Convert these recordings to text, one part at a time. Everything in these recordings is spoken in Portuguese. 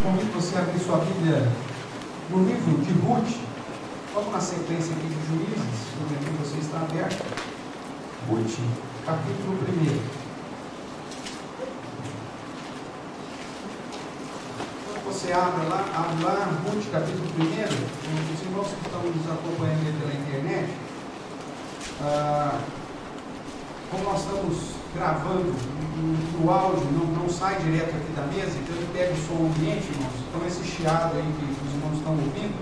convido você a abrir sua Bíblia no livro de Ruth. Vamos na sequência aqui de Juízes, no momento que você está aberto. Ruth, capítulo 1. Quando você abre lá, Ruth, capítulo 1, os irmãos que estão nos acompanhando pela internet, como nós estamos gravando, o áudio não sai direto aqui da mesa, então ele pega o som ambiente, irmãos. Então esse chiado aí que os irmãos estão ouvindo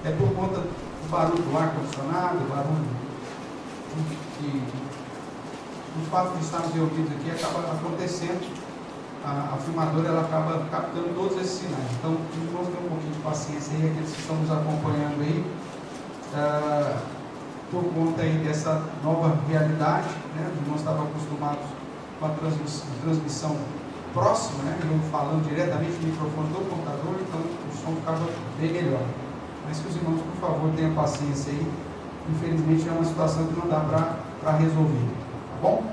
é por conta do barulho do ar-condicionado, barulho do fato de estarmos reunidos aqui, acaba acontecendo, a filmadora ela acaba captando todos esses sinais. Então os irmãos têm um pouquinho de paciência aí, aqueles que estão nos acompanhando aí, por conta aí dessa nova realidade, né? Os irmãos estavam acostumados com a transmissão próxima, né? Eu falando diretamente no microfone do computador, então o som ficava bem melhor. Mas que os irmãos, por favor, tenham paciência aí. Infelizmente é uma situação que não dá para resolver, tá bom?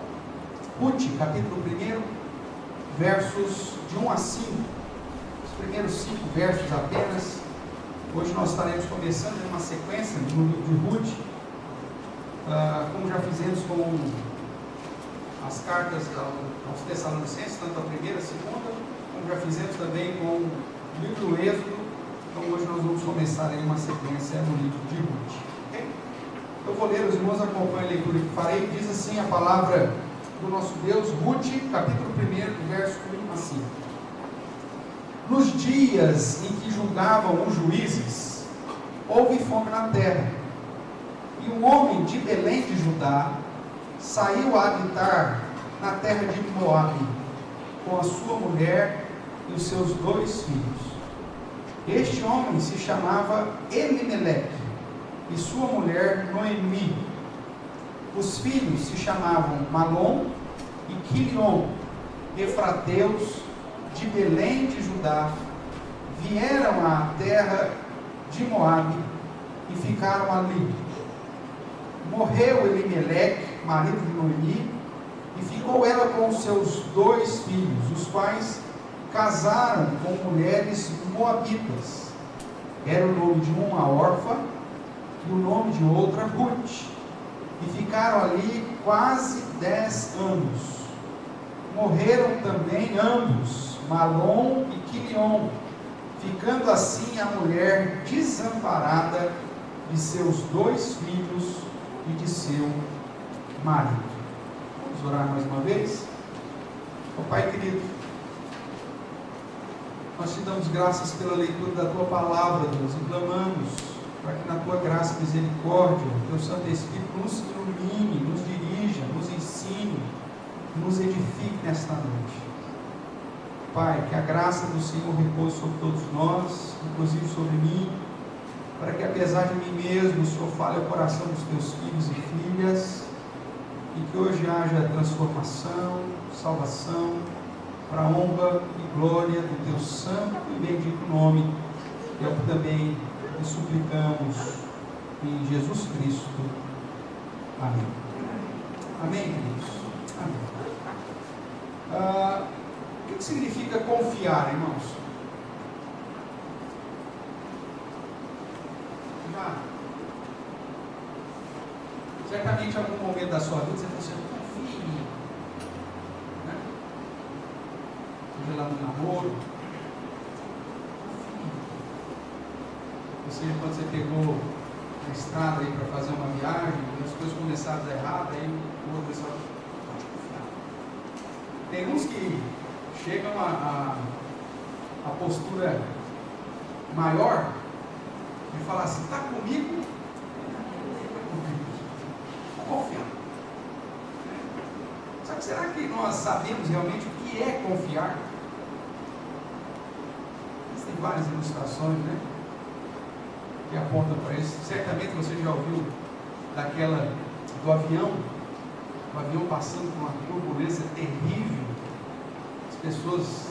Ruth, capítulo 1, versos de 1 a 5. Os primeiros 5 versos apenas. Hoje nós estaremos começando uma sequência no livro de Ruth, como já fizemos com as cartas aos Tessalonicenses, tanto a primeira, a segunda, como já fizemos também com o livro do Êxodo. Então hoje nós vamos começar aí uma sequência no livro de Ruth. Okay? Eu vou ler, os irmãos acompanham a leitura que farei. Diz assim a palavra do nosso Deus, Ruth, capítulo 1, verso 1 a 5. Nos dias em que julgavam os juízes, houve fome na terra. E um homem de Belém de Judá saiu a habitar na terra de Moabe, com a sua mulher e os seus 2 filhos. Este homem se chamava Elimeleque, e sua mulher Noemi. Os filhos se chamavam Malom e Quilion, efrateus de Belém de Judá. Vieram à terra de Moabe e ficaram ali. Morreu Elimeleque, marido de Noemi, e ficou ela com os seus 2 filhos, os quais casaram com mulheres moabitas. Era o nome de uma órfã e o nome de outra Ruth. E ficaram ali quase 10 anos. Morreram também ambos, Malom e Quilion, ficando assim a mulher desamparada de seus 2 filhos e de seu marido. Vamos orar mais uma vez? Pai querido, nós te damos graças pela leitura da tua palavra, Deus, e clamamos para que na tua graça e misericórdia, teu Santo Espírito nos ilumine, nos dirija, nos ensine, nos edifique nesta noite. Pai, que a graça do Senhor repouse sobre todos nós, inclusive sobre mim, para que apesar de mim mesmo, o Senhor fale ao coração dos teus filhos e filhas, e que hoje haja transformação, salvação, para a honra e glória do teu santo e bendito nome, que é o que também lhe suplicamos em Jesus Cristo. Amém. Amém, queridos? Amém. O que significa confiar, irmãos? Certamente em algum momento da sua vida você falou assim: confie em mim, né? Seja lá no namoro, confie. Quando você pegou a estrada aí para fazer uma viagem, e as coisas começaram a dar errado, aí o outro pessoal pode confiar. Tem uns que chegam a postura maior de falar assim: está comigo? Confiar. Só que será que nós sabemos realmente o que é confiar? Existem várias ilustrações, né, que apontam para isso. Certamente você já ouviu daquela do avião, o avião passando por uma turbulência terrível, as pessoas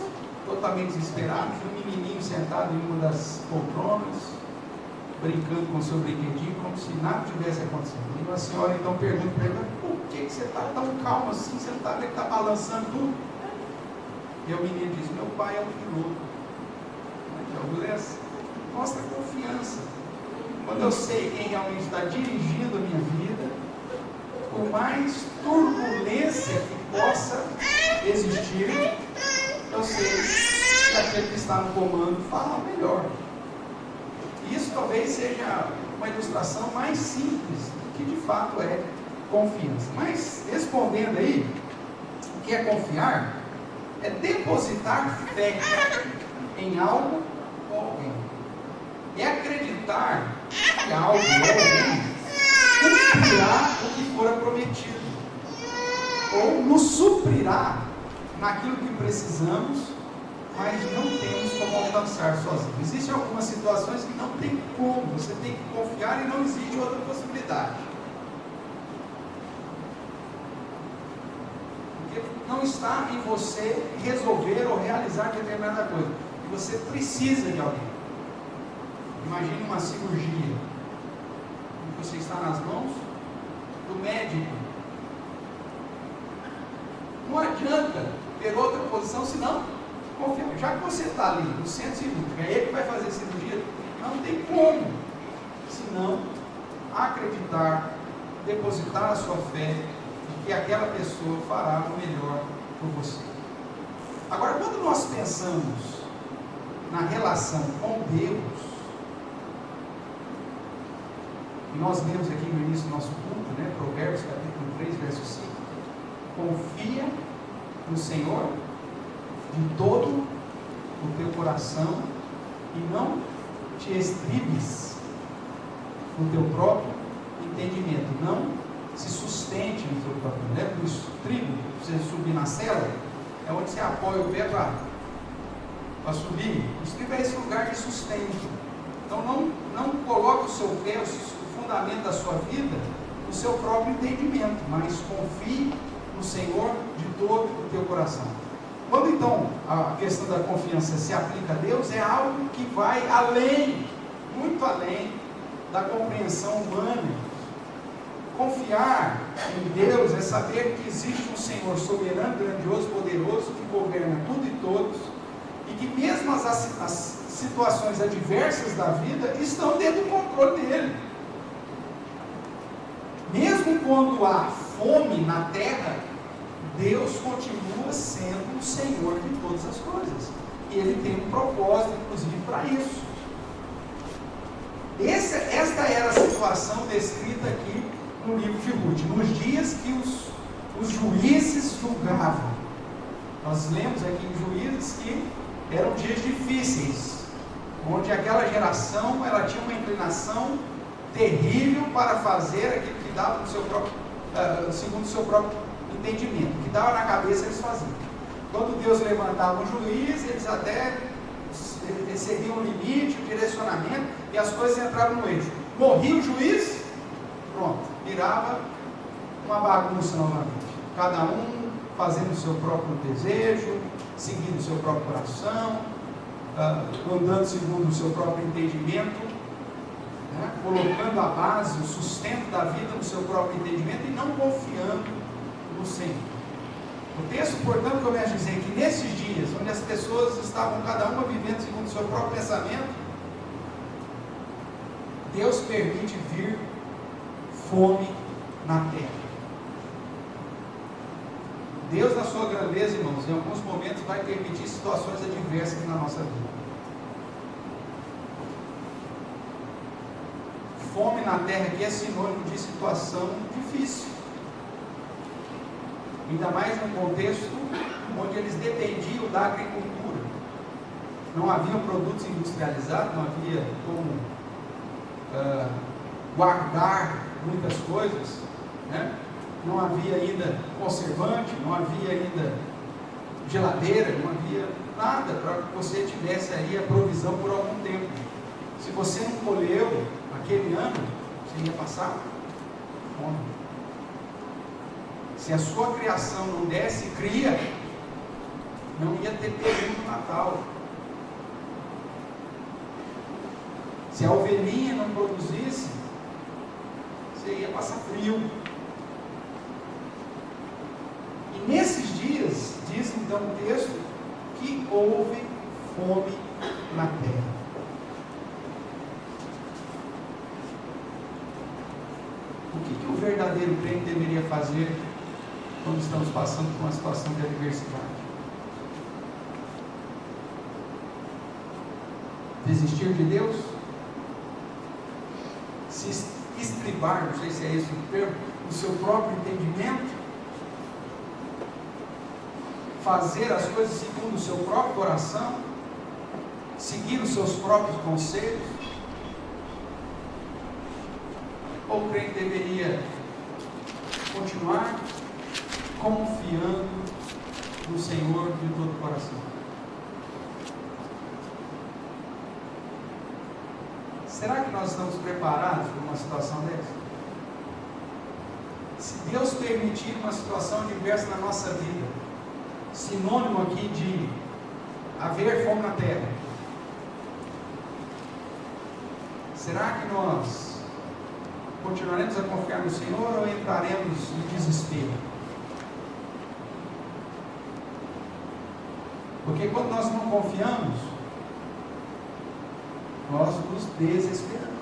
totalmente desesperadas, um menininho sentado em uma das poltronas, brincando com o seu brinquedinho, como se nada tivesse acontecido. E uma senhora então pergunta para ele: por que você está tão calmo assim? Você não está vendo que está balançando tudo? E o menino diz: meu pai é um piloto. turbulência mostra confiança. Quando eu sei quem realmente está dirigindo a minha vida, por mais turbulência que possa existir, eu sei que aquele que está no comando fala melhor. Isso talvez seja uma ilustração mais simples do que de fato é confiança. Mas, respondendo aí, o que é confiar? É depositar fé em algo ou alguém. É acreditar que algo ou alguém cumprirá o que for prometido, ou nos suprirá naquilo que precisamos, mas não temos como alcançar sozinhos. Existem algumas situações que não tem como, você tem que confiar e não existe outra possibilidade. Porque não está em você resolver ou realizar determinada coisa, e você precisa de alguém. Imagine uma cirurgia, em que você está nas mãos do médico. Não adianta ter outra posição senão confiar. Já que você está ali no centro cirúrgico, é ele que vai fazer a cirurgia, não tem como senão acreditar, depositar a sua fé de que aquela pessoa fará o melhor por você. Agora, quando nós pensamos na relação com Deus, e nós lemos aqui no início do nosso culto, né, Provérbios capítulo 3, verso 5, confia no Senhor de todo o teu coração e não te estribes no teu próprio entendimento, não se sustente no teu próprio entendimento. No estribo, você subir na cela, é onde você apoia o pé para subir. O estribo é esse lugar de sustento. Então não coloque o seu pé, o fundamento da sua vida no seu próprio entendimento, mas confie no Senhor de todo o teu coração. Quando então a questão da confiança se aplica a Deus, é algo que vai além, muito além da compreensão humana. Confiar em Deus é saber que existe um Senhor soberano, grandioso, poderoso, que governa tudo e todos, e que mesmo as situações adversas da vida estão dentro do controle dele. Mesmo quando há fome na terra, Deus continua sendo o Senhor de todas as coisas. E Ele tem um propósito, inclusive, para isso. Esta era a situação descrita aqui no livro de Ruth, nos dias que os juízes julgavam. Nós lemos aqui em Juízes que eram dias difíceis, onde aquela geração ela tinha uma inclinação terrível para fazer aquilo que dava no seu próprio, segundo o seu próprio entendimento, o que dava na cabeça eles faziam. Quando Deus levantava um juiz, eles até recebiam um limite, um direcionamento, e as coisas entravam no eixo. Morria o juiz, pronto, virava uma bagunça novamente. Cada um fazendo o seu próprio desejo, seguindo o seu próprio coração, andando segundo o seu próprio entendimento, né? Colocando a base, o sustento da vida no seu próprio entendimento e não confiando no Senhor. O texto, portanto, começa a dizer que nesses dias, onde as pessoas estavam cada uma vivendo segundo o seu próprio pensamento, Deus permite vir fome na terra. Deus, na sua grandeza, irmãos, em alguns momentos vai permitir situações adversas na nossa vida. Fome na terra aqui é sinônimo de situação difícil. Ainda mais num contexto onde eles dependiam da agricultura. Não haviam produtos industrializados, não havia como guardar muitas coisas, né? Não havia ainda conservante, não havia ainda geladeira, não havia nada para que você tivesse aí a provisão por algum tempo. Se você não colheu aquele ano, você ia passar fome. Se a sua criação não desse cria, não ia ter peru no Natal. Se a ovelhinha não produzisse, você ia passar frio. E nesses dias, diz então o texto, que houve fome na terra. O que o verdadeiro crente deveria fazer quando estamos passando por uma situação de adversidade? Desistir de Deus? Se estribar, não sei se é esse o termo, no seu próprio entendimento? Fazer as coisas segundo o seu próprio coração? Seguir os seus próprios conselhos? Ou o crente deveria continuar confiando no Senhor de todo o coração? Será que nós estamos preparados para uma situação dessa? Se Deus permitir uma situação adversa na nossa vida, sinônimo aqui de haver fome na terra, será que nós continuaremos a confiar no Senhor ou entraremos em desespero? Porque quando nós não confiamos, nós nos desesperamos.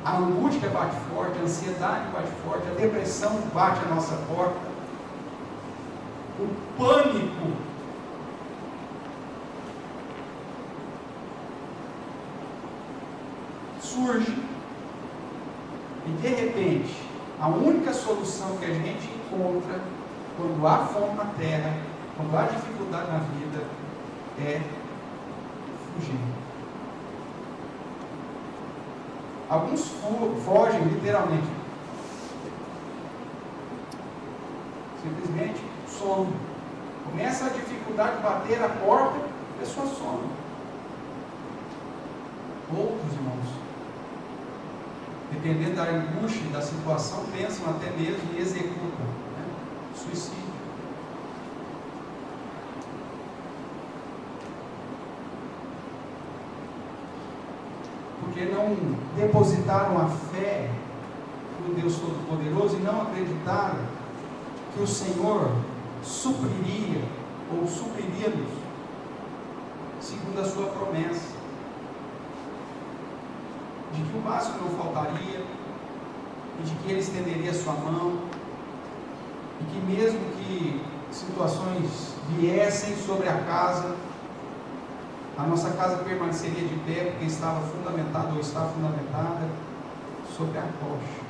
A angústia bate forte, a ansiedade bate forte, a depressão bate à nossa porta, o pânico surge, e de repente, a única solução que a gente encontra quando há fome na terra, quando há dificuldade na vida, é fugir. Alguns fogem literalmente, simplesmente some. Começa a dificuldade de bater a porta, a pessoa some. Outros irmãos, dependendo da angústia e da situação, pensam até mesmo e executam, né? Suicídio. Porque não depositaram a fé no Deus Todo-Poderoso e não acreditaram que o Senhor supriria ou supriria-nos segundo a sua promessa, de que o básico não faltaria, e de que Ele estenderia a sua mão, e que mesmo que situações viessem sobre a casa, a nossa casa permaneceria de pé, porque estava fundamentada ou está fundamentada sobre a rocha.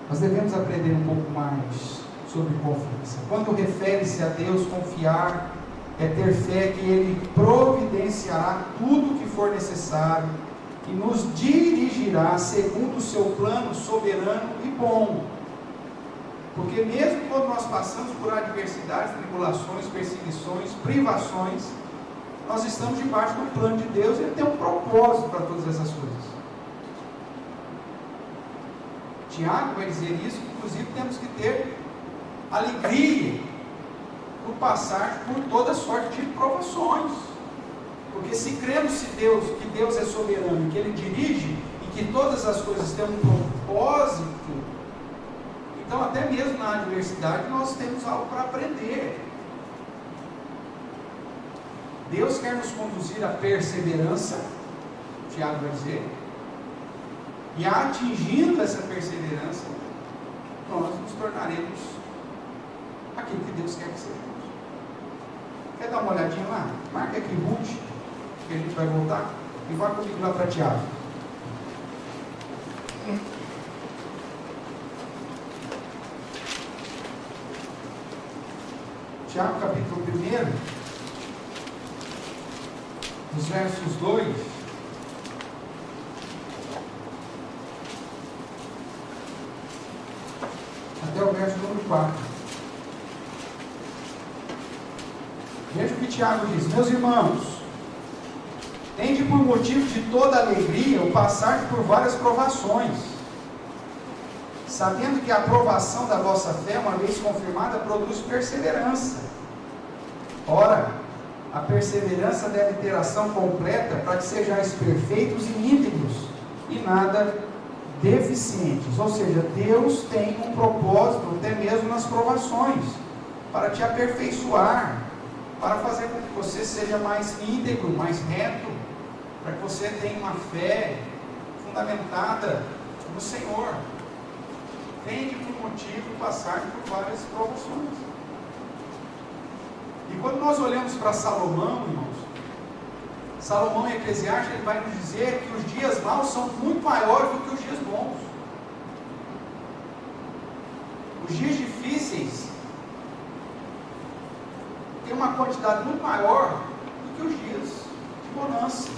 Nós devemos aprender um pouco mais sobre confiança. Quando refere-se a Deus, confiar é ter fé que Ele providenciará tudo o que for necessário e nos dirigirá segundo o seu plano soberano e bom. Porque mesmo quando nós passamos por adversidades, tribulações, perseguições, privações, nós estamos debaixo do plano de Deus e Ele tem um propósito para todas essas coisas. Tiago vai dizer isso, inclusive temos que ter alegria por passar por toda sorte de provações. Porque se cremos que Deus é soberano, que Ele dirige e que todas as coisas têm um propósito, então até mesmo na adversidade nós temos algo para aprender. Deus quer nos conduzir à perseverança, Tiago vai dizer, e atingindo essa perseverança, nós nos tornaremos aquilo que Deus quer que sejamos. Quer dar uma olhadinha lá? Marca aqui Ruth, que a gente vai voltar, e vai comigo lá para Tiago. Tiago capítulo 1, nos versos 2 até o verso número 4. Veja o que Tiago diz: meus irmãos, tende por motivo de toda alegria o passar por várias provações, sabendo que a aprovação da vossa fé, uma vez confirmada, produz perseverança. Ora, a perseverança deve ter ação completa, para que sejais perfeitos e íntegros, e nada deficientes. Ou seja, Deus tem um propósito, até mesmo nas provações, para te aperfeiçoar, para fazer com que você seja mais íntegro, mais reto, para que você tenha uma fé fundamentada no Senhor. Tende por motivo passar por várias provações. E quando nós olhamos para Salomão, irmãos, Salomão em Eclesiastes, ele vai nos dizer que os dias maus são muito maiores do que os dias bons. Os dias difíceis têm uma quantidade muito maior do que os dias de bonança.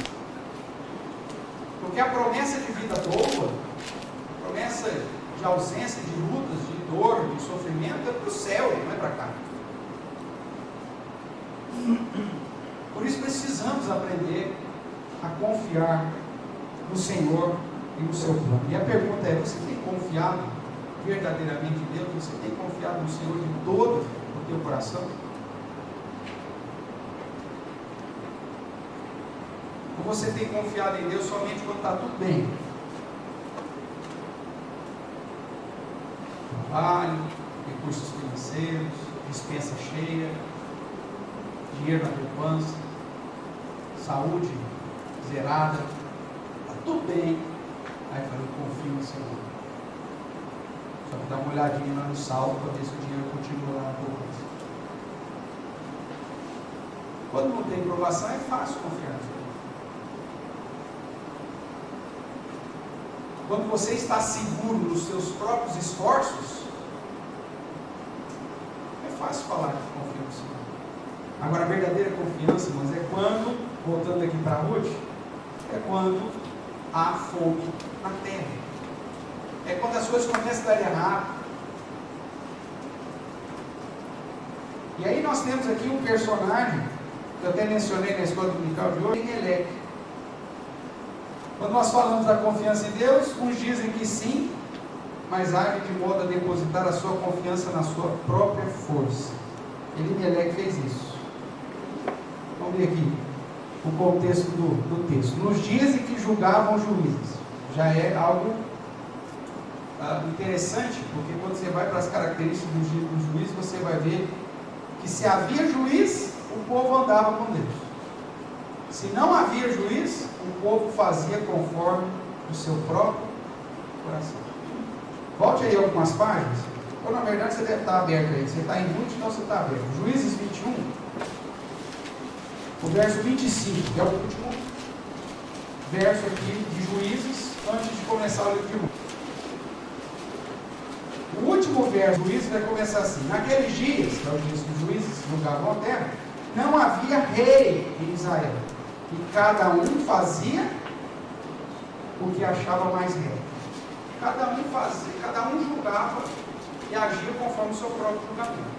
Porque a promessa de vida boa, a promessa de ausência de lutas, de dor, de sofrimento, é para o céu, não é para cá. Por isso precisamos aprender a confiar no Senhor e no seu plano. E a pergunta é: você tem confiado verdadeiramente em Deus? Você tem confiado no Senhor de todo o teu coração? Ou você tem confiado em Deus somente quando está tudo bem? Trabalho, recursos financeiros, dispensa cheia, dinheiro na poupança, saúde zerada, está tudo bem. Aí eu falo: eu confio no Senhor. Só que dá uma olhadinha lá no saldo para ver se o dinheiro continua lá na poupança. Quando não tem provação, é fácil confiar no Senhor. Quando você está seguro nos seus próprios esforços, é fácil falar que confia no Senhor. Agora, a verdadeira confiança, irmãos, é quando, voltando aqui para Ruth, é quando há fome na terra. É quando as coisas começam a dar errado. E aí nós temos aqui um personagem, que eu até mencionei na escola dominical de hoje, Elimelec. Quando nós falamos da confiança em Deus, uns dizem que sim, mas agem de modo a depositar a sua confiança na sua própria força. Elimelec fez isso. Vamos ver aqui o contexto do texto. Nos dias em que julgavam os juízes. Já é algo interessante, porque quando você vai para as características dos dias dos juízes, você vai ver que se havia juiz, o povo andava com Deus. Se não havia juiz, o povo fazia conforme o seu próprio coração. Volte aí algumas páginas. Ou na verdade você deve estar aberto aí. Você está em Ruth, então você está aberto. Juízes 21, o verso 25, que é o último verso aqui de Juízes, antes de começar o livro de Ruth. O último verso do Juízes vai começar assim: naqueles dias, que é o dia que os juízes julgavam a terra, não havia rei em Israel, e cada um fazia o que achava mais reto. Cada um julgava e agia conforme o seu próprio julgamento.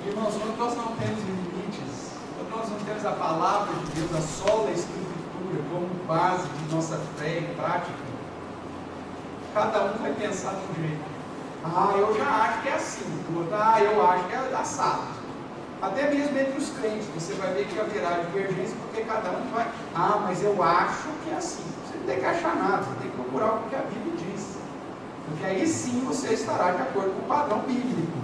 Irmãos, quando nós não temos limites, quando nós não temos a palavra de Deus, a sola escritura, como base de nossa fé e prática, cada um vai pensar de um jeito. Eu já acho que é assim. Eu acho que é assado. Até mesmo entre os crentes, você vai ver que haverá divergência, porque cada um vai, mas eu acho que é assim. Você não tem que achar nada, você tem que procurar o que a Bíblia diz. Porque aí sim você estará de acordo com o padrão bíblico.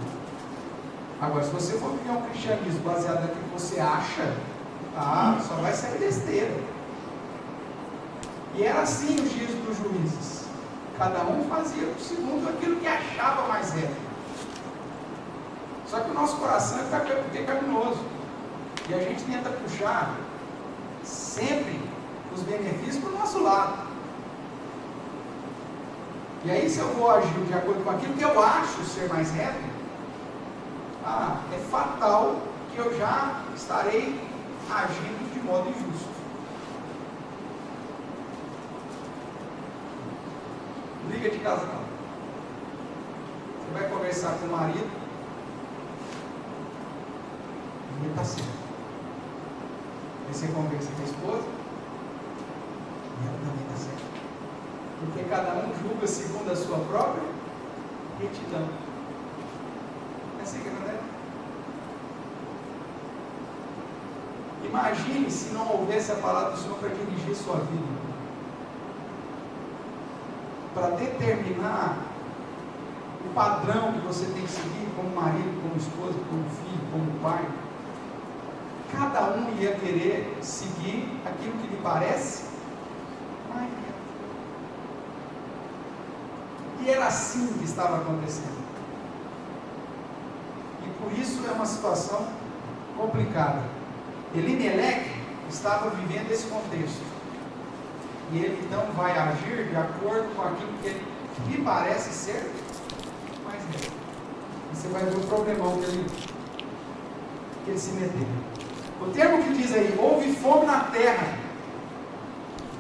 Agora, se você for viver um cristianismo baseado naquilo que você acha, só vai sair besteira. E era assim os dias dos juízes. Cada um fazia segundo aquilo que achava mais reto. Só que o nosso coração é pecaminoso. E a gente tenta puxar sempre os benefícios para o nosso lado. E aí, se eu vou agir de acordo com aquilo que eu acho ser mais reto, é fatal que eu já estarei agindo de modo injusto. Briga de casal. Você vai conversar com o marido, e ele está certo. Aí você conversa com a esposa, e ela também está certa. Porque cada um julga segundo a sua própria retidão. É assim que acontece. Imagine se não houvesse a palavra do Senhor para dirigir sua vida, para determinar o padrão que você tem que seguir como marido, como esposa, como filho, como pai. Cada um ia querer seguir aquilo que lhe parece mais reto. E era assim que estava acontecendo. E por isso é uma situação complicada. Elimeleque estava vivendo esse contexto. E ele então vai agir de acordo com aquilo que lhe parece ser mais reto. E você vai ver o problemão que ele se meteu. O termo que diz aí, houve fome na terra,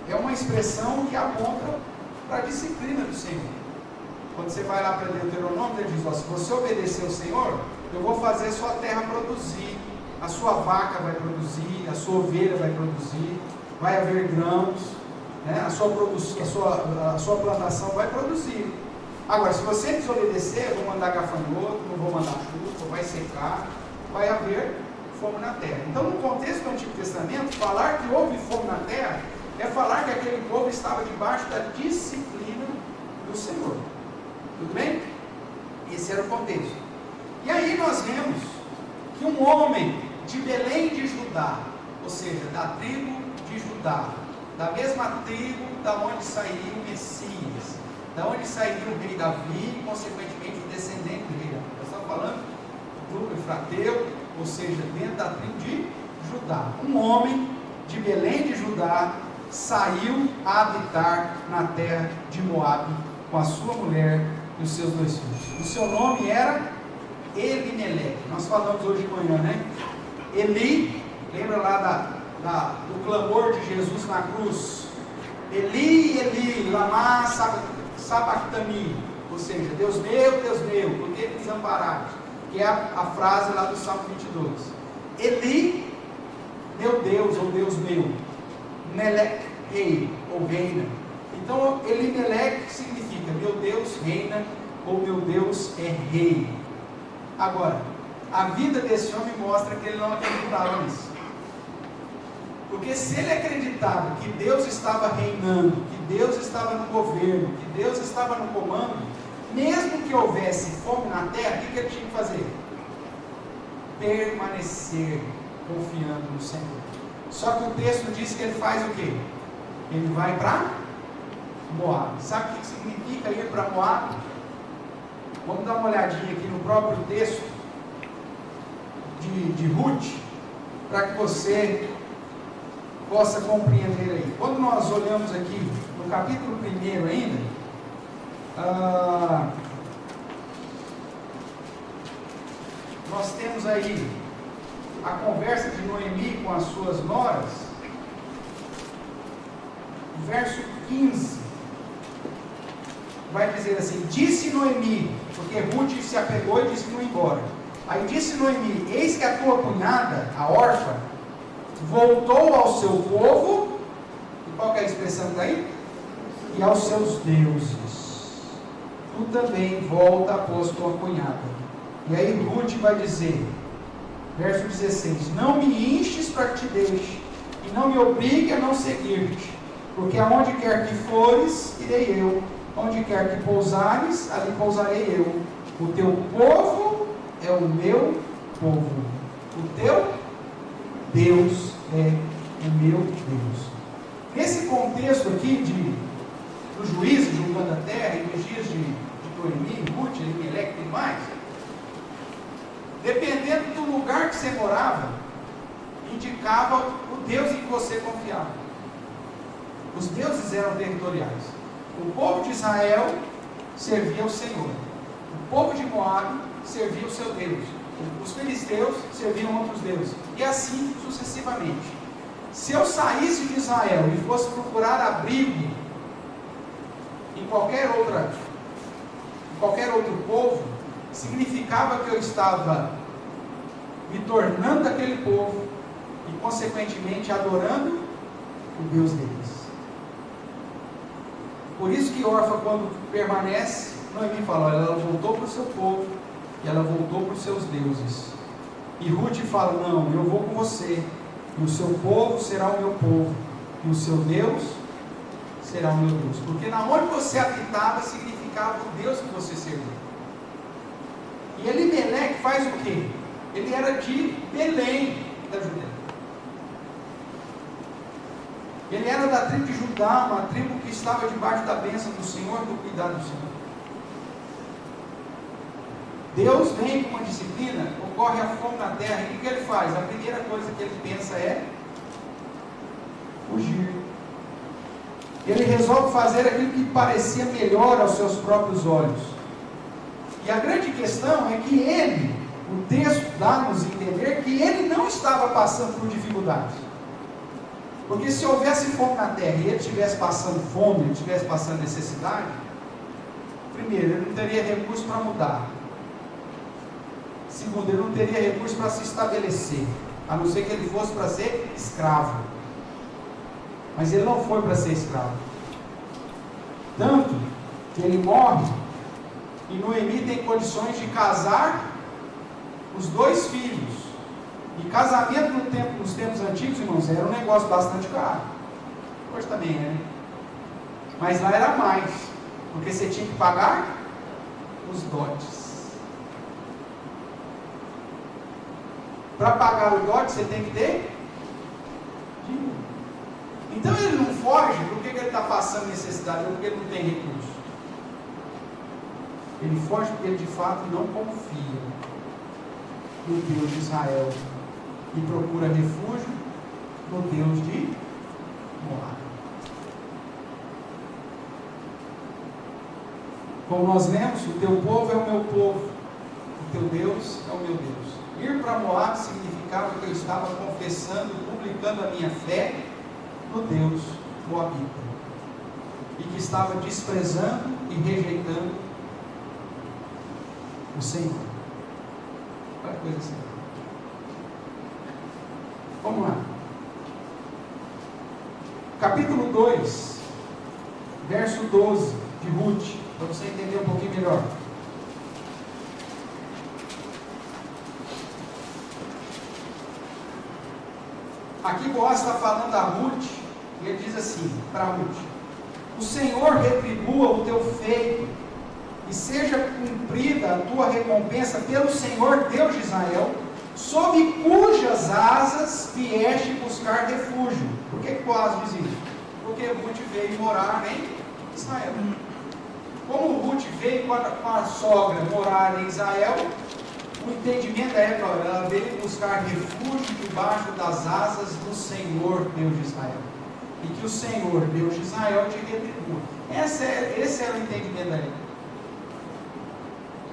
é uma expressão que aponta para a disciplina do Senhor. Quando você vai lá para Deuteronômio, ele diz, ó, se você obedecer ao Senhor, eu vou fazer a sua terra produzir, a sua vaca vai produzir, a sua ovelha vai produzir, vai haver grãos, né? a sua plantação vai produzir. Agora, se você desobedecer, eu vou mandar gafanhoto, não vou mandar chuva, vai secar, vai haver fome na terra. Então, no contexto do Antigo Testamento, falar que houve fome na terra é falar que aquele povo estava debaixo da disciplina do Senhor. Tudo bem? Esse era o contexto. E aí nós vemos que um homem de Belém de Judá, ou seja, da tribo de Judá, da mesma tribo da onde sairia o Messias, da onde sairia o rei Davi e, consequentemente, o descendente do rei Davi. Nós estamos falando do Efrateu, ou seja, dentro da tribo de Judá. Um homem de Belém de Judá saiu a habitar na terra de Moabe com a sua mulher e os seus 2 filhos. O seu nome era Elimeleque. Nós falamos hoje de manhã, né? Eli, lembra lá do clamor de Jesus na cruz? Eli, Eli, lama sabachthani, ou seja, Deus meu, por que me desamparaste? Que é a frase lá do Salmo 22. Eli, meu Deus, ou Deus meu. Melech, rei, ou reina. Então, Elimeleque significa meu Deus reina, ou meu Deus é rei. Agora, a vida desse homem mostra que ele não acreditava nisso. Porque se ele acreditava que Deus estava reinando, que Deus estava no governo, que Deus estava no comando, mesmo que houvesse fome na terra, o que ele tinha que fazer? Permanecer confiando no Senhor. Só que o texto diz que ele faz o quê? Ele vai para Moabe. Sabe o que significa ir para Moabe? Vamos dar uma olhadinha aqui no próprio texto de Ruth, para que você possa compreender aí. Quando nós olhamos aqui no capítulo 1 ainda, nós temos aí a conversa de Noemi com as suas noras, verso 15, vai dizer assim, disse Noemi, porque Ruth se apegou e disse que não ia embora, aí disse Noemi, eis que a tua cunhada, a órfã, voltou ao seu povo, e qual que é a expressão que está aí? E aos seus deuses, tu também volta após tua cunhada. E aí Ruth vai dizer, verso 16, não me enches para que te deixe, e não me obrigue a não seguir-te, porque aonde quer que fores, irei eu, onde quer que pousares, ali pousarei eu, o teu povo é o meu povo, o teu Deus é o meu Deus. Nesse contexto aqui do juízo julgando a terra, e nos dias de Noemi, Ruth, Elimeleque e tudo mais, dependendo do lugar que você morava, indicava o Deus em que você confiava. Os deuses eram territoriais. O povo de Israel servia ao Senhor. O povo de Moabe servia o seu Deus. Os filisteus serviam outros deuses. E assim sucessivamente. Se eu saísse de Israel e fosse procurar abrigo em qualquer outro povo, significava que eu estava me tornando aquele povo e, consequentemente, adorando o Deus deles. Por isso que órfã, quando permanece, Noemi fala, olha, ela voltou para o seu povo e ela voltou para os seus deuses. E Ruth fala, não, eu vou com você, e o seu povo será o meu povo, e o seu Deus será o meu Deus. Porque na onde você habitava significava o Deus que você servia. E Elimeleque faz o quê? Ele era de Belém da Judéia. Ele era da tribo de Judá, uma tribo que estava debaixo da bênção do Senhor, do cuidado do Senhor. Deus vem com uma disciplina, ocorre a fome na terra, e o que ele faz? A primeira coisa que ele pensa é fugir. Ele resolve fazer aquilo que parecia melhor aos seus próprios olhos. E a grande questão é que ele, o texto dá-nos a entender que ele não estava passando por dificuldades. Porque se houvesse fome na terra e ele estivesse passando fome, ele estivesse passando necessidade, primeiro, ele não teria recurso para mudar. Segundo, ele não teria recurso para se estabelecer, a não ser que ele fosse para ser escravo. Mas ele não foi para ser escravo. Tanto que ele morre e Noemi tem condições de casar os 2 filhos. E casamento nos tempos antigos, irmãos, era um negócio bastante caro. Hoje também é, né? Mas lá era mais, porque você tinha que pagar os dotes. Para pagar o dote, você tem que ter dinheiro. Então ele não foge porque ele está passando necessidade, ou porque ele não tem recurso. Ele foge porque ele de fato não confia no Deus de Israel e procura refúgio no Deus de Moab. Como nós lemos, o teu povo é o meu povo, o teu Deus é o meu Deus. Ir para Moab significava que eu estava confessando, publicando a minha fé no Deus moabita, e que estava desprezando e rejeitando o Senhor. Olha que coisa assim. Vamos lá. Capítulo 2, verso 12 de Ruth, para você entender um pouquinho melhor. Aqui Boaz está falando a Ruth, e ele diz assim para Ruth: o Senhor retribua o teu feito, e seja cumprida a tua recompensa pelo Senhor Deus de Israel, sob cujas asas vieste buscar refúgio. Por que Boaz diz isso? Porque Ruth veio morar em Israel. Como Ruth veio com a sogra morar em Israel, o entendimento da época, ela veio buscar refúgio debaixo das asas do Senhor Deus de Israel, e que o Senhor Deus de Israel te retribua. Esse era o entendimento da época.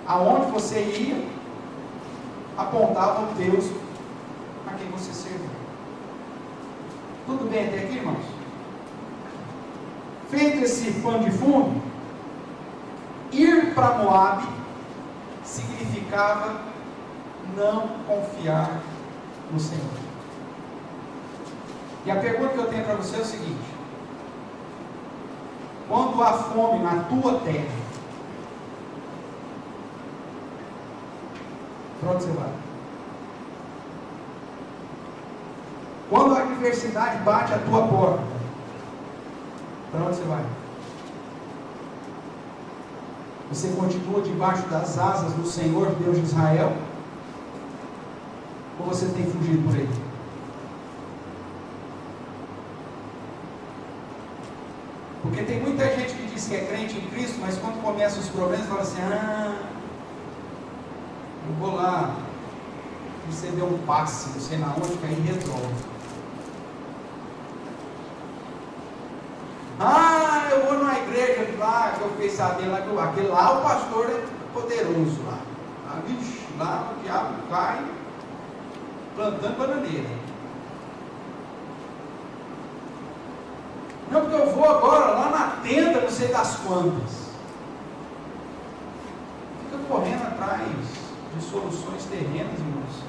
Aonde você ia, apontava o Deus a quem você servia. Tudo bem até aqui, irmãos? Feito esse pano de fundo, ir para Moab significava não confiar no Senhor. E a pergunta que eu tenho para você é o seguinte: quando há fome na tua terra, para onde você vai? Quando a adversidade bate a tua porta, para onde você vai? Você continua debaixo das asas do Senhor Deus de Israel? Ou você tem fugido por aí? Porque tem muita gente que diz que é crente em Cristo, mas quando começam os problemas, fala assim: eu vou lá receber um passe, não sei na onde, que aí resolve. Eu vou numa igreja lá, que eu fiquei sabendo lá, aquele lá o pastor é poderoso lá. Lá o diabo cai plantando bananeira. Não, porque eu vou agora lá na tenda, não sei das quantas. Fica correndo atrás de soluções terrenas, irmãos,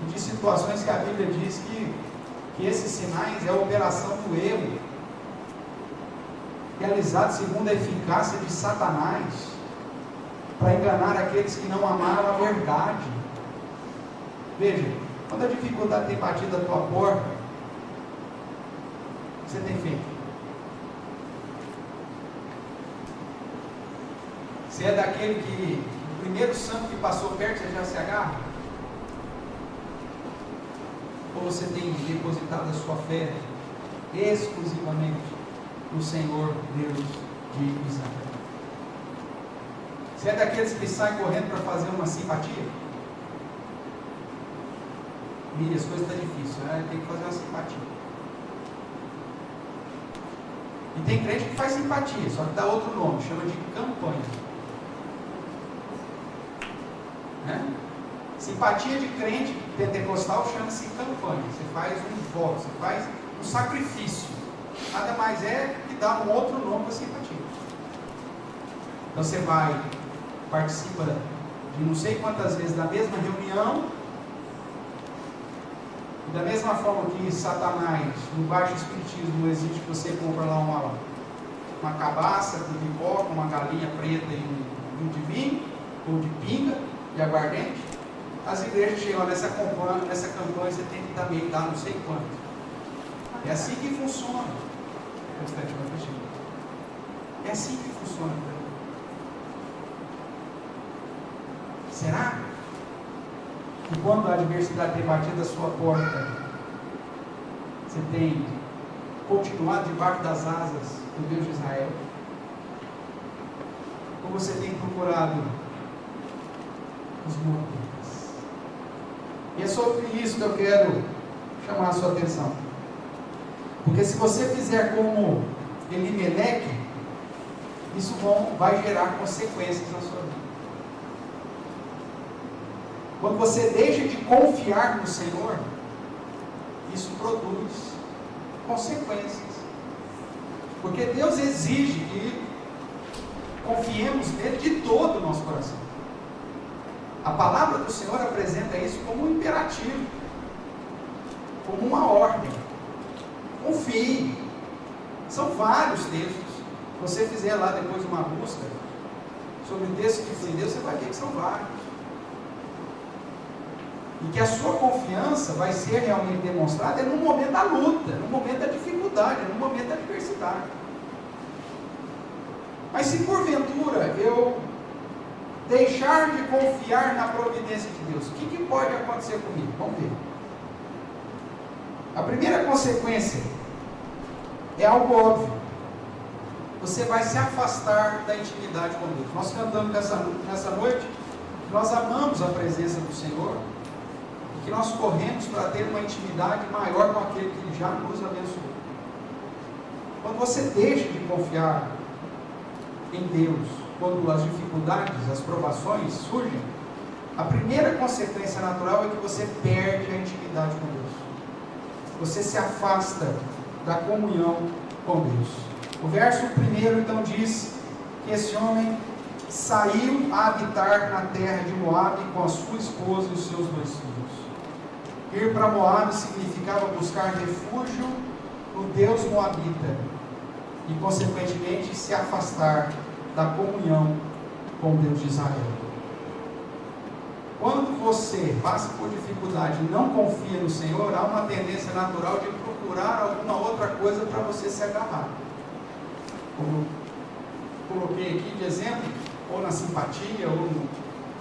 e de situações que a Bíblia diz que esses sinais é a operação do erro, realizado segundo a eficácia de Satanás, para enganar aqueles que não amaram a verdade. Veja, quando a dificuldade tem batido a tua porta, o que você tem feito? Você é daquele que, no primeiro santo que passou perto, você já se agarra? Ou você tem depositado a sua fé exclusivamente no Senhor Deus de Israel? Você é daqueles que saem correndo para fazer uma simpatia? Mira, as coisas estão difíceis, né? Tem que fazer uma simpatia. E tem crente que faz simpatia, só que dá outro nome, chama de campanha. Né? Simpatia de crente pentecostal chama-se campanha. Você faz um voto, você faz um sacrifício. Nada mais é que dar um outro nome para simpatia. Então você vai, participa de não sei quantas vezes da mesma reunião, e da mesma forma que Satanás, no baixo espiritismo, não exige que você compre lá uma cabaça com pipoca, uma galinha preta e um de vinho, ou de pinga, de aguardente. As igrejas chegam nessa campanha, você tem que também dar não sei quanto. É assim que funciona. É assim que funciona. Será que quando a adversidade tem batido a sua porta, você tem continuado debaixo das asas do Deus de Israel? Ou você tem procurado os moabita? E é sobre isso que eu quero chamar a sua atenção. Porque se você fizer como Elimeleque, isso vai gerar consequências na sua vida. Quando você deixa de confiar no Senhor, isso produz consequências. Porque Deus exige que confiemos nele de todo o nosso coração. A palavra do Senhor apresenta isso como um imperativo, como uma ordem. Confie. São vários textos. Se você fizer lá depois uma busca sobre o texto que foi em Deus, você vai ver que são vários. E que a sua confiança vai ser realmente demonstrada no momento da luta, no momento da dificuldade, no momento da adversidade. Mas se porventura eu deixar de confiar na providência de Deus, o que pode acontecer comigo? Vamos ver. A primeira consequência é algo óbvio. Você vai se afastar da intimidade com Deus. Nós cantamos nessa noite, nós amamos a presença do Senhor, que nós corremos para ter uma intimidade maior com aquele que já nos abençoou. Quando você deixa de confiar em Deus, quando as dificuldades, as provações surgem, a primeira consequência natural é que você perde a intimidade com Deus. Você se afasta da comunhão com Deus. O verso 1 então diz que esse homem saiu a habitar na terra de Moabe com a sua esposa e os seus 2 filhos. Ir para Moabe significava buscar refúgio no Deus moabita e, consequentemente, se afastar da comunhão com o Deus de Israel. Quando você passa por dificuldade e não confia no Senhor, há uma tendência natural de procurar alguma outra coisa para você se agarrar. Como coloquei aqui de exemplo, ou na simpatia, ou no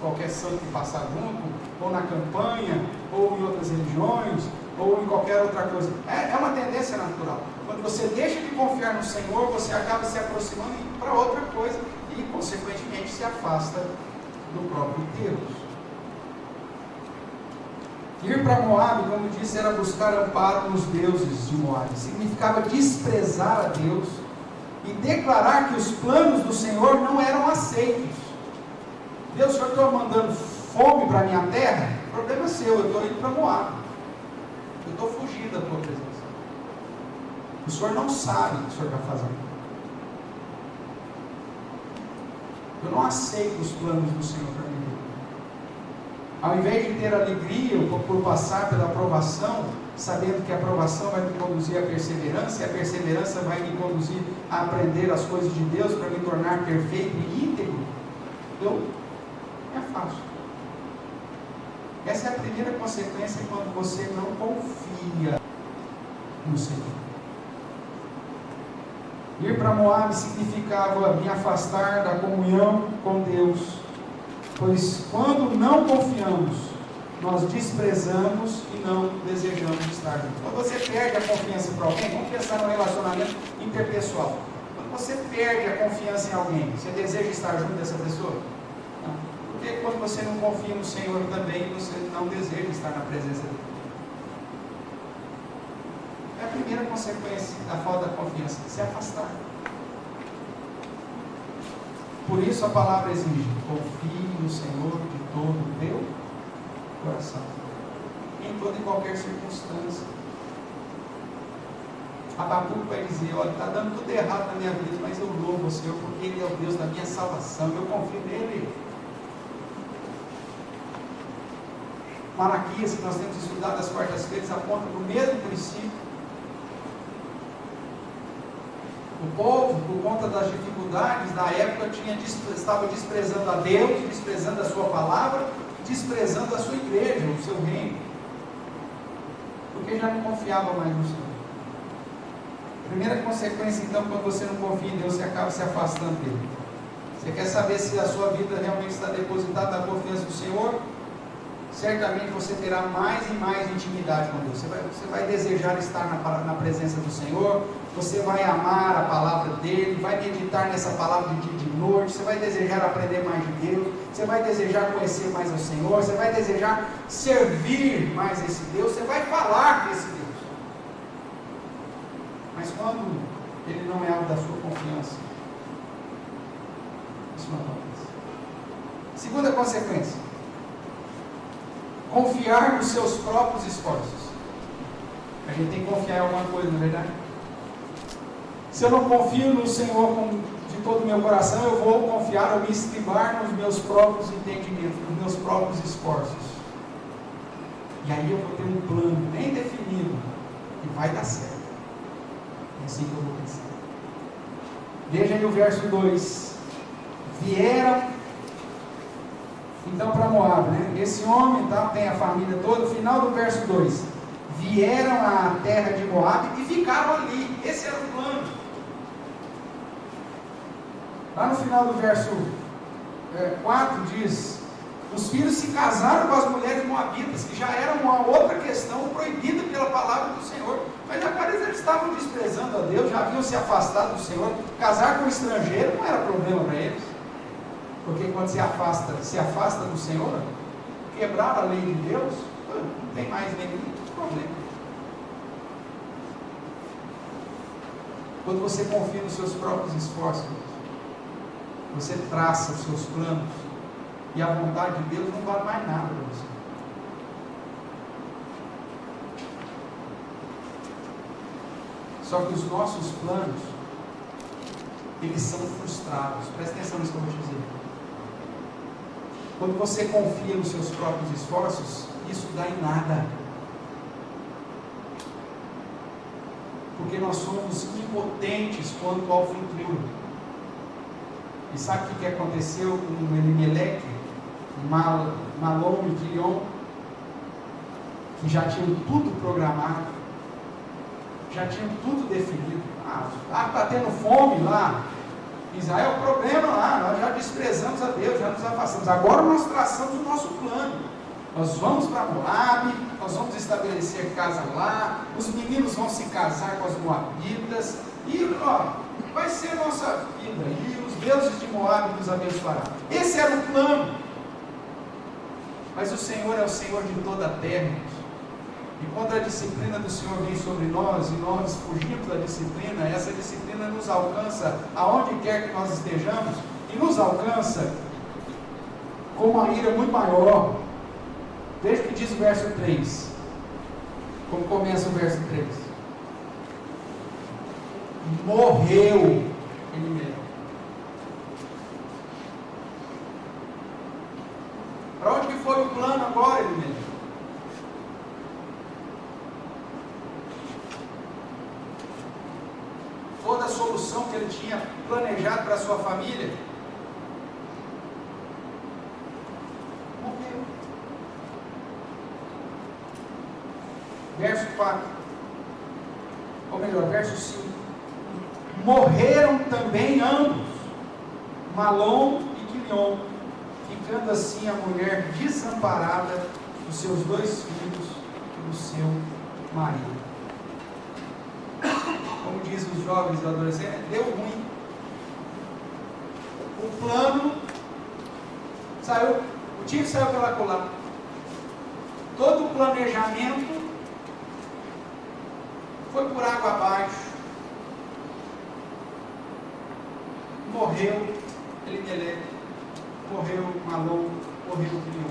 qualquer santo que passar junto, ou na campanha, ou em outras religiões, ou em qualquer outra coisa. É uma tendência natural. Quando você deixa de confiar no Senhor, você acaba se aproximando para outra coisa e, consequentemente, se afasta do próprio Deus. Ir para Moabe, como disse, era buscar amparo nos deuses de Moabe. Significava desprezar a Deus e declarar que os planos do Senhor não eram aceitos. Deus, o Senhor está mandando fome para a minha terra? O problema é seu, eu estou indo para Moabe. Eu estou fugindo da tua presença. O Senhor não sabe o que o Senhor está fazendo. Eu não aceito os planos do Senhor para mim. Ao invés de ter alegria por passar pela aprovação, sabendo que a aprovação vai me conduzir à perseverança, e a perseverança vai me conduzir a aprender as coisas de Deus para me tornar perfeito e íntegro, eu me afasto. Essa é a primeira consequência quando você não confia no Senhor. Ir para Moabe significava me afastar da comunhão com Deus, Pois quando não confiamos, nós desprezamos e não desejamos estar juntos. Quando você perde a confiança para alguém, vamos pensar no relacionamento interpessoal. Quando você perde a confiança em alguém, você deseja estar junto dessa pessoa? Não. Porque quando você não confia no Senhor também, você não deseja estar na presença dele. É a primeira consequência da falta da confiança, se afastar. Por isso a palavra exige: confie no Senhor de todo o teu coração, em toda e qualquer circunstância. Abacuque vai dizer: olha, está dando tudo errado na minha vida, mas eu louvo o Senhor, porque Ele é o Deus da minha salvação, eu confio nele. Malaquias, que nós temos estudado às quartas-feiras, aponta para o mesmo princípio. O povo, por conta das dificuldades da época, estava desprezando a Deus, desprezando a sua palavra, desprezando a sua igreja, o seu reino, porque já não confiava mais no Senhor. Primeira consequência, então, quando você não confia em Deus, você acaba se afastando dele. Você quer saber se a sua vida realmente está depositada na confiança do Senhor? Certamente você terá mais e mais intimidade com Deus. Você vai desejar estar na presença do Senhor, você vai amar a palavra dele, vai meditar nessa palavra de dia e de noite, você vai desejar aprender mais de Deus, você vai desejar conhecer mais o Senhor, você vai desejar servir mais esse Deus, você vai falar desse Deus. Mas quando ele não é algo da sua confiança, isso não acontece. Segunda consequência: confiar nos seus próprios esforços. A gente tem que confiar em alguma coisa, não é verdade? Se eu não confio no Senhor de todo o meu coração, eu vou confiar ou me estribar nos meus próprios entendimentos, nos meus próprios esforços. E aí eu vou ter um plano bem definido e vai dar certo. É assim que eu vou pensar. Veja aí o verso 2. Vieram então para Moab, né? Esse homem tem a família toda. Final do verso 2: vieram à terra de Moab e ficaram ali. Esse era o plano. Lá no final do verso 4 diz: os filhos se casaram com as mulheres moabitas, que já era uma outra questão proibida pela palavra do Senhor. Mas agora eles estavam desprezando a Deus, já haviam se afastado do Senhor. Casar com um estrangeiro não era problema para eles. Porque quando se afasta do Senhor, quebrar a lei de Deus, não tem mais nenhum problema. Quando você confia nos seus próprios esforços, você traça os seus planos, e a vontade de Deus não vale mais nada para você. Só que os nossos planos, eles são frustrados. Presta atenção nisso que eu vou te dizer. Quando você confia nos seus próprios esforços, isso dá em nada. Porque nós somos impotentes quanto ao futuro. E sabe o que aconteceu com Elimeleque, Malom e Quilion, que já tinham tudo programado, já tinham tudo definido. Está tendo fome lá, Israel é o problema lá, nós já desprezamos a Deus, já nos afastamos. Agora nós traçamos o nosso plano. Nós vamos para Moab, nós vamos estabelecer casa lá, os meninos vão se casar com as moabitas, e vai ser a nossa vida, e os deuses de Moab nos abençoarão. Esse era o plano. Mas o Senhor é o Senhor de toda a terra. E quando a disciplina do Senhor vem sobre nós, e nós fugimos da disciplina, essa disciplina nos alcança aonde quer que nós estejamos, e nos alcança com uma ira muito maior. Veja o que diz o verso 3. Como começa o verso 3. Morreu Elimeleque. Para onde que foi o plano agora, Elimeleque? Toda a solução que ele tinha planejado para a sua família morreu. Verso 4, ou melhor, verso 5: morreram também ambos, Malom e Quilion, ficando assim a mulher desamparada dos seus 2 filhos e do seu marido. Como dizem os jovens e adolescentes, deu ruim. O plano saiu, o tiro saiu pela culatra. Todo o planejamento foi por água abaixo. Morreu Elimelec, morreu Malom, morreu Quilion.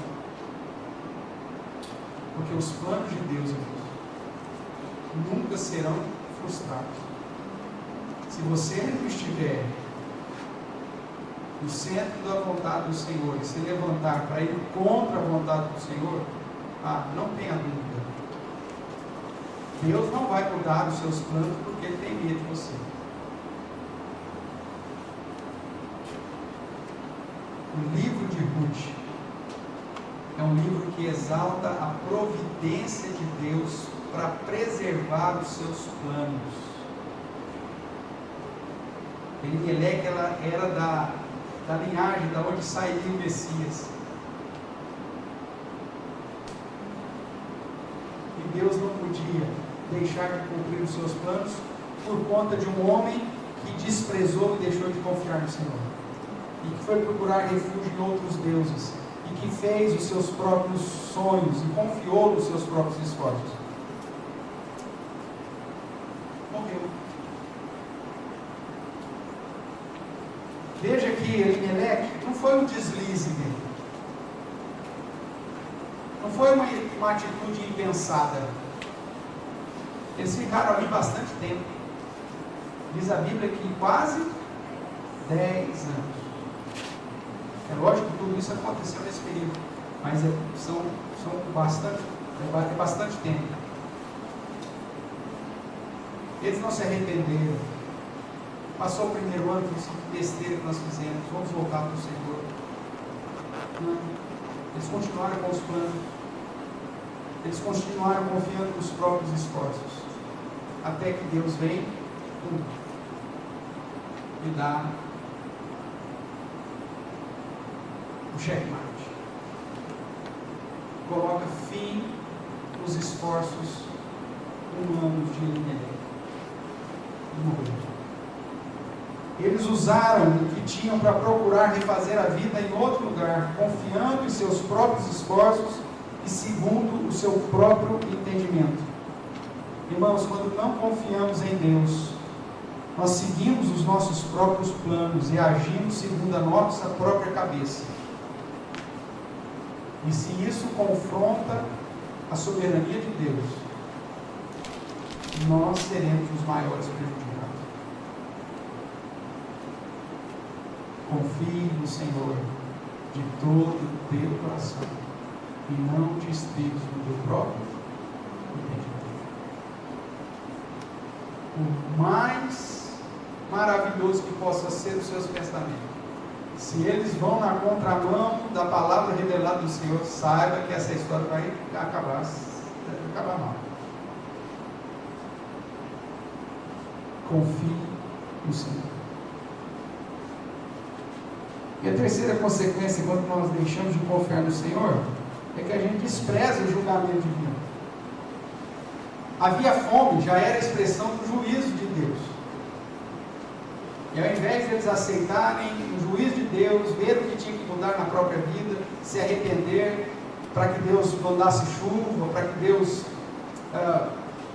Porque os planos de Deus, irmãos, nunca serão frustrados. Se você não estiver no centro da vontade do Senhor e se levantar para ir contra a vontade do Senhor, não tenha dúvida. Deus não vai mudar os seus planos porque Ele tem medo de você. O livro de Ruth é um livro que exalta a providência de Deus para preservar os seus planos. Elimelec, ela era da linhagem da onde sairia o Messias. E Deus não podia deixar de cumprir os seus planos por conta de um homem que desprezou e deixou de confiar no Senhor. E que foi procurar refúgio em outros deuses. E que fez os seus próprios sonhos e confiou nos seus próprios esforços. Morreu. Veja que Elimelec não foi um deslize dele. Não foi uma atitude impensada. Eles ficaram ali bastante tempo. Diz a Bíblia que quase 10 anos. É lógico que tudo isso aconteceu nesse período, mas é bastante tempo. Eles não se arrependeram. Passou o primeiro ano, que besteira que nós fizemos, vamos voltar para o Senhor. Não. Eles continuaram com os planos. Eles continuaram confiando nos próprios esforços. Até que Deus vem e dá o checkmate. Coloca fim nos esforços humanos de Elimelec. E morreu. Eles usaram o que tinham para procurar refazer a vida em outro lugar, confiando em seus próprios esforços e segundo o seu próprio entendimento. Irmãos, quando não confiamos em Deus, nós seguimos os nossos próprios planos e agimos segundo a nossa própria cabeça. E se isso confronta a soberania de Deus, nós seremos os maiores prejudicados. Confie no Senhor de todo o teu coração e não te estribes no teu próprio entendimento. O mais maravilhoso que possa ser os seus pensamentos, se eles vão na contramão da palavra revelada do Senhor, saiba que essa história vai acabar mal. Confie no Senhor. E a terceira consequência, quando nós deixamos de confiar no Senhor, é que a gente despreza o julgamento divino. Havia fome, já era a expressão do juízo de Deus. E ao invés de eles aceitarem o juízo de Deus, ver o que tinha que mudar na própria vida, se arrepender, para que Deus mandasse chuva, para que Deus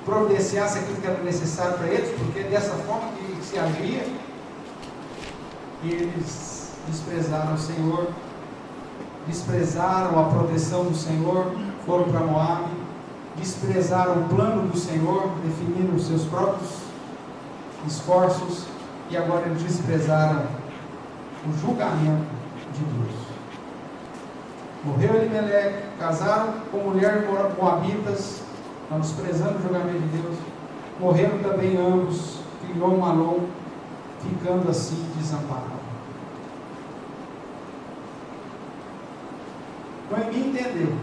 providenciasse aquilo que era necessário para eles, porque dessa forma que se agia, eles desprezaram o Senhor, desprezaram a proteção do Senhor, foram para Moabe, desprezaram o plano do Senhor, definiram os seus próprios esforços, e agora eles desprezaram o julgamento de Deus. Morreu Elimelec, casaram com mulher moabitas, não desprezando o julgamento de Deus. Morreram também ambos, Quilion e Malom, ficando assim desamparados. Noemi entendeu.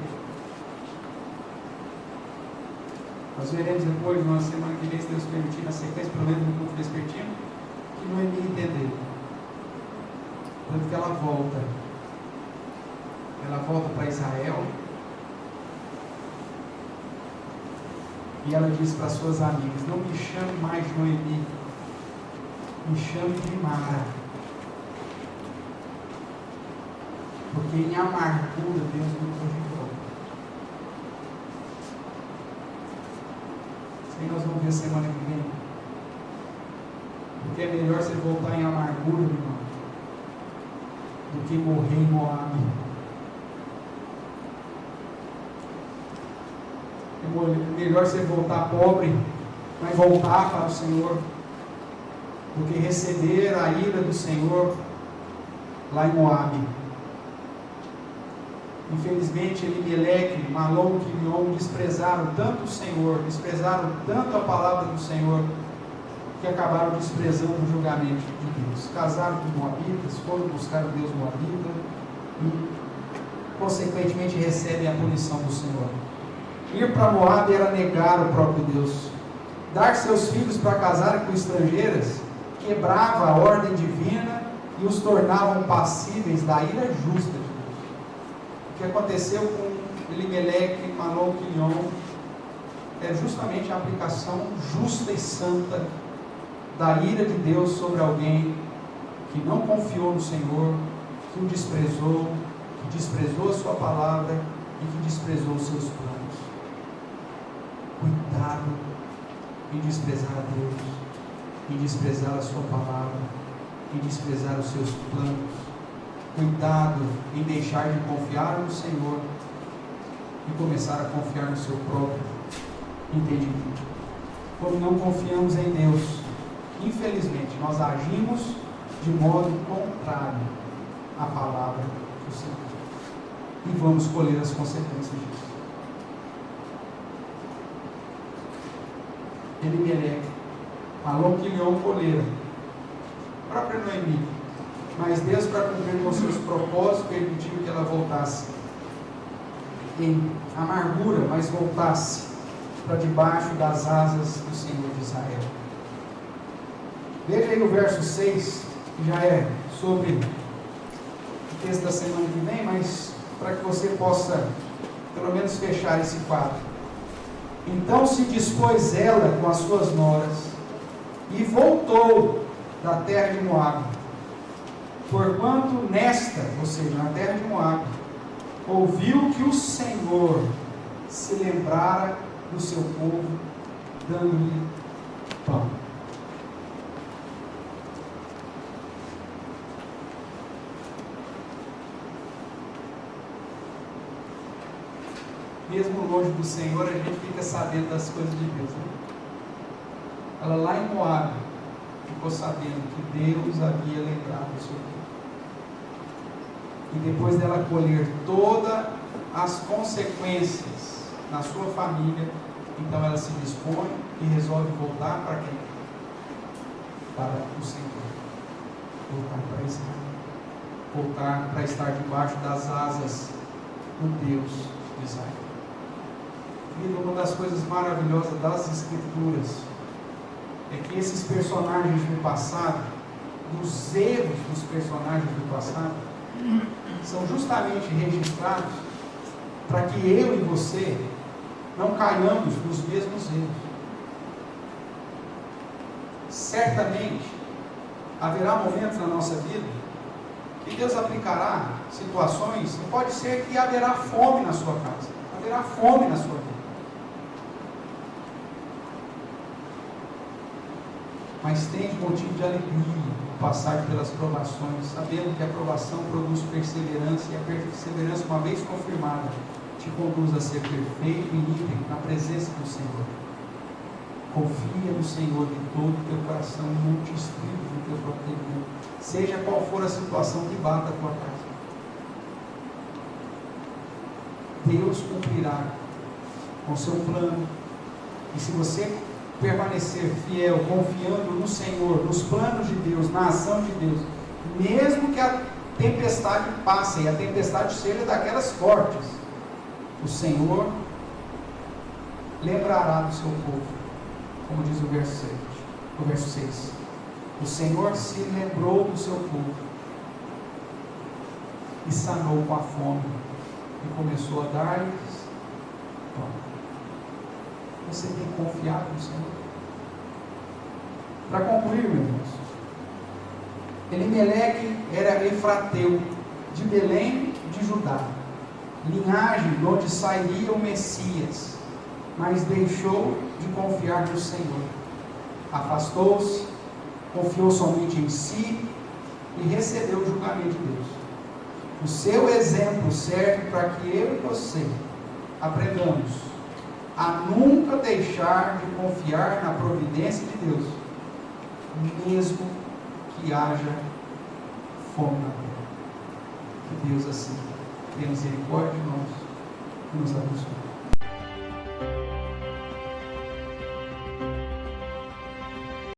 Nós veremos depois, na semana que vem, se Deus permitir, na sequência, pelo menos no culto vespertino, que Noemi entendeu. Tanto que ela volta ela volta para Israel e ela diz para suas amigas: não me chame mais de Noemi, me chame de Mara, porque em amargura Deus me corrigiu. Isso aí nós vamos ver semana que vem. Porque é melhor você voltar em amargura, meu irmão, do que morrer em Moabe. É melhor você voltar pobre, mas voltar para o Senhor, do que receber a ira do Senhor lá em Moabe. Infelizmente, Elimeleque, Malom e Quilion desprezaram tanto o Senhor, desprezaram tanto a palavra do Senhor, que acabaram desprezando o julgamento de Deus. Casaram com moabitas, foram buscar o Deus moabita e, consequentemente, recebem a punição do Senhor. Ir para Moabe era negar o próprio Deus. Dar seus filhos para casarem com estrangeiras quebrava a ordem divina e os tornavam passíveis da ira justa de Deus. O que aconteceu com Elimeleque, Malom e Quilion é justamente a aplicação justa e santa da ira de Deus sobre alguém que não confiou no Senhor, que o desprezou, que desprezou a sua palavra e que desprezou os seus planos. Cuidado em desprezar a Deus, em desprezar a sua palavra, em desprezar os seus planos. Cuidado em deixar de confiar no Senhor e começar a confiar no seu próprio entendimento. Quando não confiamos em Deus, infelizmente, nós agimos de modo contrário à palavra do Senhor. E vamos colher as consequências disso. Elimeleque, Malom e Quilion colheram, a própria Noemi, mas Deus, para cumprir com seus propósitos, permitiu que ela voltasse em amargura, mas voltasse para debaixo das asas do Senhor de Israel. Veja aí no verso 6, que já é sobre o texto da semana que vem, mas para que você possa pelo menos fechar esse quadro. Então se dispôs ela com as suas noras e voltou da terra de Moabe, porquanto nesta, ou seja, na terra de Moabe, ouviu que o Senhor se lembrara do seu povo, dando-lhe pão. Mesmo longe do Senhor, a gente fica sabendo das coisas de Deus, né? Ela lá em Moabe ficou sabendo que Deus havia lembrado do seu povo. E depois dela colher todas as consequências na sua família, então ela se dispõe e resolve voltar para quem? Para o Senhor. Voltar para Israel. Voltar para estar debaixo das asas do Deus de Israel. Uma das coisas maravilhosas das Escrituras é que esses personagens do passado, os erros dos personagens do passado, são justamente registrados para que eu e você não caiamos nos mesmos erros. Certamente haverá momentos na nossa vida que Deus aplicará situações, e pode ser que haverá fome na sua casa, haverá fome na sua vida. Mas tem motivo de alegria passar pelas provações, sabendo que a provação produz perseverança, e a perseverança, uma vez confirmada, te conduz a ser perfeito e íntegro na presença do Senhor. Confia no Senhor de todo o teu coração, e não te estribes no teu próprio entendimento, seja qual for a situação que bata a tua casa. Deus cumprirá com seu plano, e se você permanecer fiel, confiando no Senhor, nos planos de Deus, na ação de Deus, mesmo que a tempestade passe, e a tempestade seja daquelas fortes, o Senhor lembrará do seu povo, como diz o verso 6. O Senhor se lembrou do seu povo e sanou com a fome e começou a dar-lhes pão. Você tem confiado no Senhor? Para concluir, meus irmãos, Elimeleque era efrateu, de Belém de Judá, linhagem de onde sairia o Messias, mas deixou de confiar no Senhor. Afastou-se, confiou somente em si e recebeu o julgamento de Deus. O seu exemplo serve para que eu e você aprendamos a nunca deixar de confiar na providência de Deus, mesmo que haja fome na terra. Que Deus assim tenha misericórdia de nós e nos abençoe.